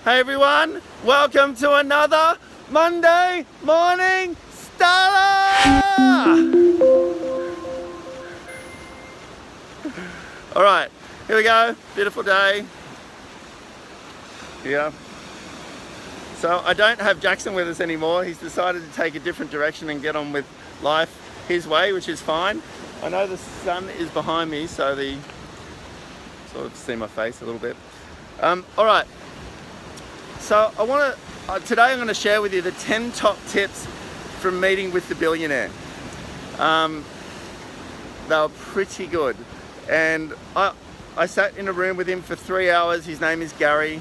Hey everyone, welcome to another Monday Morning Starter! Alright, here we go, beautiful day. Yeah. So I don't have Jackson with us anymore. He's decided to take a different direction and get on with life his way, which is fine. I know the sun is behind me, so the sort of see my face a little bit. Alright. So today I'm going to share with you the 10 top tips from meeting with the billionaire. They were pretty good. And I sat in a room with him for 3 hours. His name is Gary.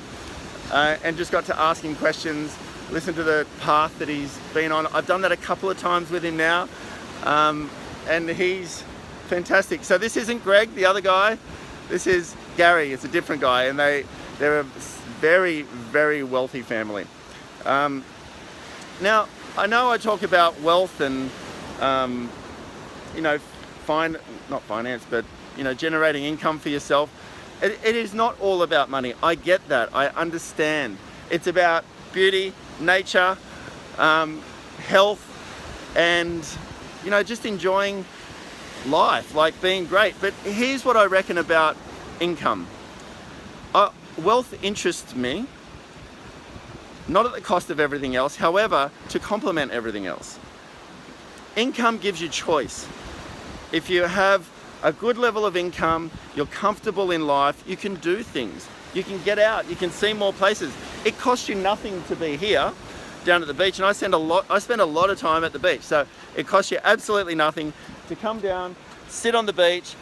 And just got to ask him questions, listen to the path that he's been on. I've done that a couple of times with him now. And he's fantastic. So this isn't Greg, the other guy. This is Gary. It's a different guy. And they're a very, very wealthy family. Now, I know I talk about wealth and, not finance, but, generating income for yourself. It is not all about money. I get that. I understand. It's about beauty, nature, health, and, just enjoying life, like being great. But here's what I reckon about income. Wealth interests me, not at the cost of everything else, however, to complement everything else. Income gives you choice. If you have a good level of income, you're comfortable in life, you can do things. You can get out, you can see more places. It costs you nothing to be here, down at the beach, and I spend a lot of time at the beach, so it costs you absolutely nothing to come down, sit on the beach,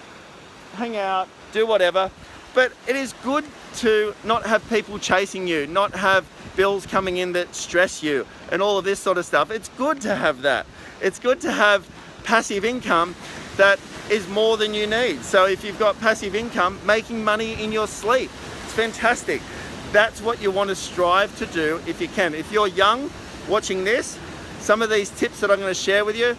hang out, do whatever. But it is good to not have people chasing you, not have bills coming in that stress you, and all of this sort of stuff. It's good to have that. It's good to have passive income that is more than you need. So if you've got passive income, making money in your sleep, it's fantastic. That's what you want to strive to do if you can. If you're young, watching this, some of these tips that I'm going to share with you,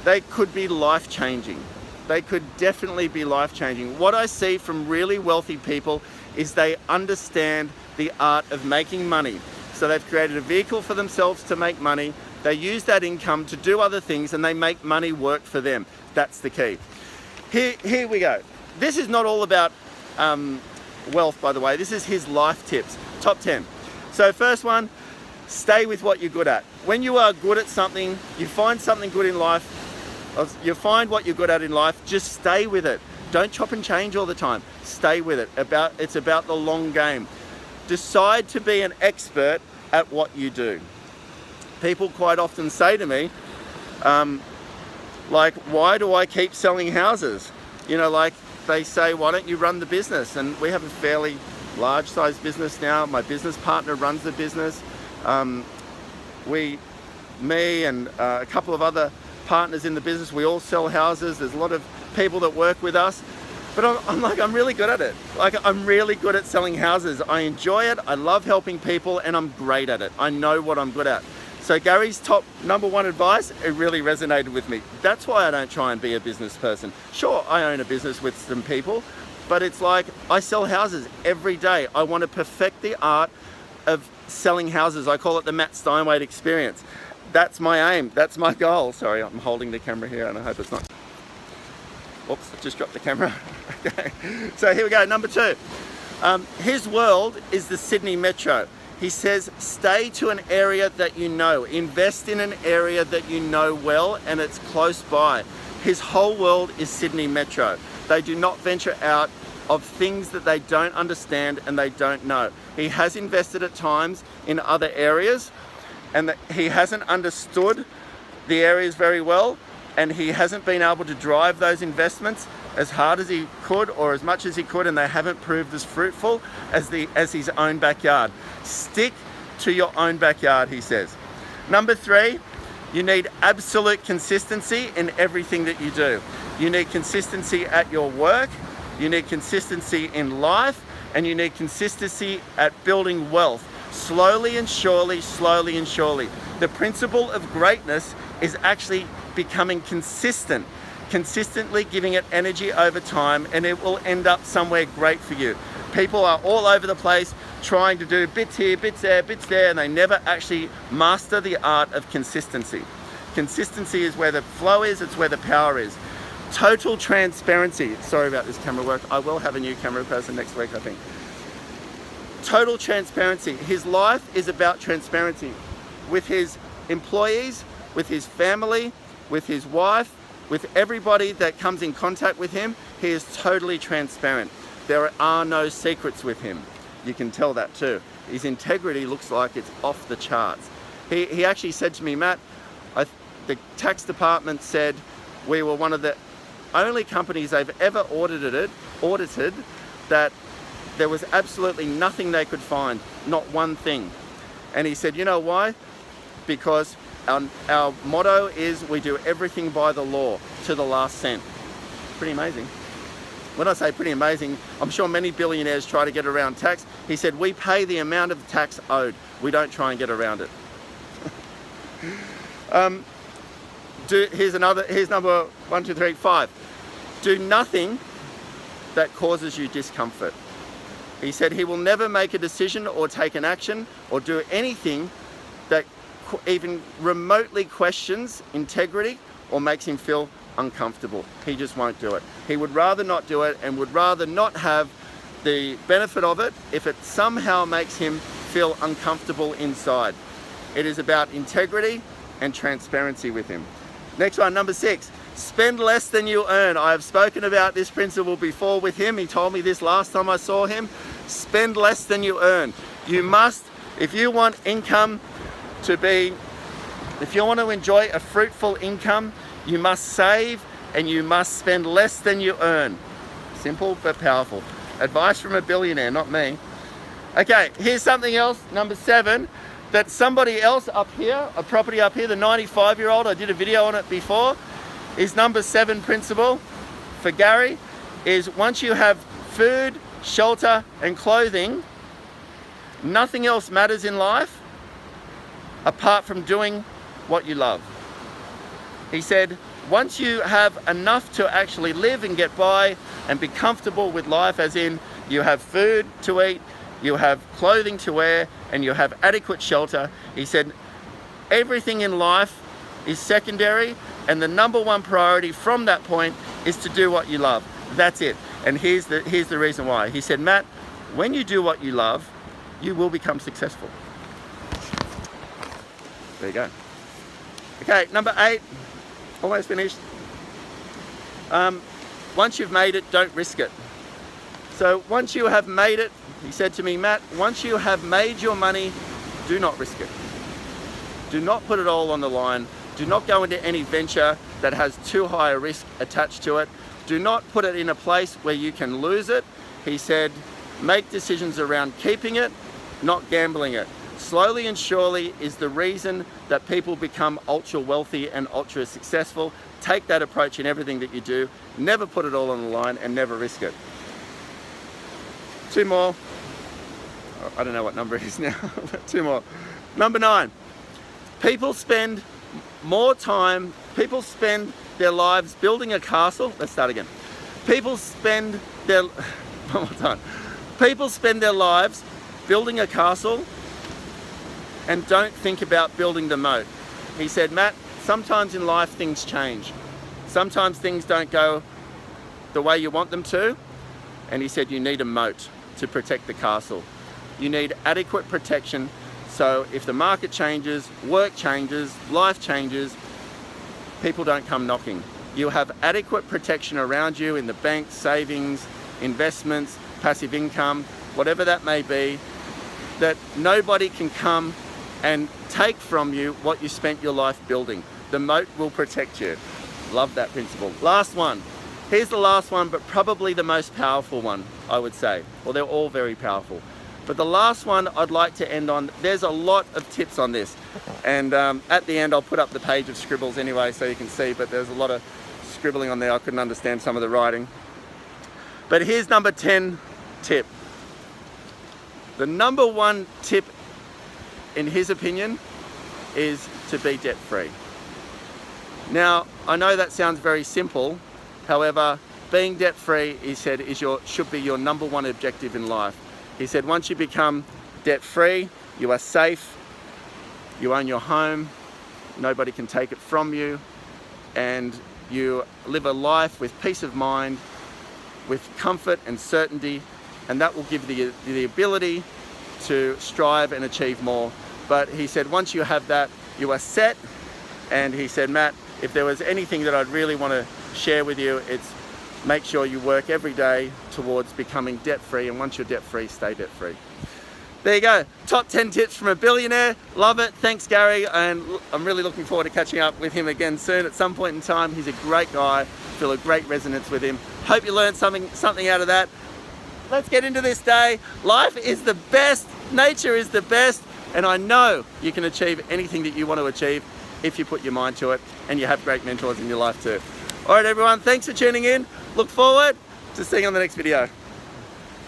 they could be life-changing. They could definitely be life-changing. What I see from really wealthy people is they understand the art of making money. So they've created a vehicle for themselves to make money. They use that income to do other things, and they make money work for them. That's the key. Here we go. This is not all about wealth, by the way. This is his life tips, top 10. So first one, stay with what you're good at. When you are good at something, you find something good in life, you find what you're good at in life, just stay with it. Don't chop and change all the time. Stay with it. It's about the long game. Decide to be an expert at what you do. People quite often say to me, why do I keep selling houses? They say, why don't you run the business? And we have a fairly large size business now. My business partner runs the business. Me and a couple of other partners in the business, we all sell houses. There's a lot of people that work with us, but I'm really good at it. I'm really good at selling houses. I enjoy it. I love helping people, and I'm great at it. I know what I'm good at. So Gary's top number one advice, it really resonated with me. That's why I don't try and be a business person. Sure, I own a business with some people, but it's like I sell houses every day. I want to perfect the art of selling houses. I call it the Matt Steinway experience. That's my aim. That's my goal. Sorry, I'm holding the camera here and I hope it's not... Oops, I just dropped the camera. Okay. So here we go, number 2. His world is the Sydney Metro. He says, stay to an area that you know. Invest in an area that you know well and it's close by. His whole world is Sydney Metro. They do not venture out of things that they don't understand and they don't know. He has invested at times in other areas, and that he hasn't understood the areas very well, and he hasn't been able to drive those investments as hard as he could or as much as he could, and they haven't proved as fruitful as his own backyard. Stick to your own backyard, he says. Number 3, you need absolute consistency in everything that you do. You need consistency at your work, you need consistency in life, and you need consistency at building wealth. Slowly and surely, slowly and surely. The principle of greatness is actually becoming consistent. Consistently giving it energy over time, and it will end up somewhere great for you. People are all over the place trying to do bits here, bits there, and they never actually master the art of consistency. Consistency is where the flow is, it's where the power is. Total transparency. Sorry about this camera work. I will have a new camera person next week, I think. Total transparency. His life is about transparency with his employees, with his family, with his wife, with everybody that comes in contact with him. He is totally transparent. There are no secrets with him. You can tell that too. His integrity looks like it's off the charts. He actually said to me, Matt, the tax department said we were one of the only companies they've ever audited that there was absolutely nothing they could find, not one thing. And he said, you know why? Because our motto is we do everything by the law to the last cent. Pretty amazing. When I say pretty amazing, I'm sure many billionaires try to get around tax. He said, we pay the amount of tax owed. We don't try and get around it. Here's number 1, 2, 3, 5. Do nothing that causes you discomfort. He said he will never make a decision or take an action or do anything that even remotely questions integrity or makes him feel uncomfortable. He just won't do it. He would rather not do it and would rather not have the benefit of it if it somehow makes him feel uncomfortable inside. It is about integrity and transparency with him. Next one, number 6, spend less than you earn. I have spoken about this principle before with him. He told me this last time I saw him. Spend less than you earn. You must, if you want income to be, if you want to enjoy a fruitful income, you must save and you must spend less than you earn. Simple but powerful. Advice from a billionaire, not me. Okay, here's something else, number 7, that somebody else up here, a property up here, the 95-year-old, I did a video on it before, his number 7 principle for Gary is once you have food, shelter and clothing, nothing else matters in life apart from doing what you love. He said, once you have enough to actually live and get by and be comfortable with life, as in you have food to eat, you have clothing to wear, and you have adequate shelter, he said, everything in life is secondary, and the number 1 priority from that point is to do what you love. That's it. And here's the reason why. He said, Matt, when you do what you love, you will become successful. There you go. Okay, number 8, almost finished. Once you've made it, don't risk it. So once you have made it, he said to me, Matt, once you have made your money, do not risk it. Do not put it all on the line. Do not go into any venture that has too high a risk attached to it. Do not put it in a place where you can lose it. He said, make decisions around keeping it, not gambling it. Slowly and surely is the reason that people become ultra wealthy and ultra successful. Take that approach in everything that you do. Never put it all on the line and never risk it. 2 more. I don't know what number it is now. 2 more. Number 9. People spend their lives building a castle. Let's start again. People spend their lives building a castle and don't think about building the moat. He said, Matt, sometimes in life things change. Sometimes things don't go the way you want them to. And he said, you need a moat to protect the castle. You need adequate protection. So if the market changes, work changes, life changes, people don't come knocking. You have adequate protection around you in the bank, savings, investments, passive income, whatever that may be, that nobody can come and take from you what you spent your life building. The moat will protect you. Love that principle. Last one. Here's the last one, but probably the most powerful one, I would say. Well, they're all very powerful. But the last one I'd like to end on, there's a lot of tips on this. And at the end, I'll put up the page of scribbles anyway so you can see, but there's a lot of scribbling on there. I couldn't understand some of the writing. But here's number 10 tip. The number 1 tip, in his opinion, is to be debt-free. Now, I know that sounds very simple. However, being debt-free, he said, should be your number 1 objective in life. He said, once you become debt-free, you are safe, you own your home, nobody can take it from you, and you live a life with peace of mind, with comfort and certainty, and that will give you the ability to strive and achieve more. But he said, once you have that, you are set. And he said, Matt, if there was anything that I'd really want to share with you, it's make sure you work every day towards becoming debt-free, and once you're debt-free, stay debt-free. There you go, top 10 tips from a billionaire. Love it. Thanks, Gary, and I'm really looking forward to catching up with him again soon at some point in time. He's a great guy, feel a great resonance with him. Hope you learned something out of that. Let's get into this day. Life is the best, nature is the best, and I know you can achieve anything that you want to achieve if you put your mind to it, and you have great mentors in your life too. All right, everyone, thanks for tuning in. Look forward to seeing you on the next video.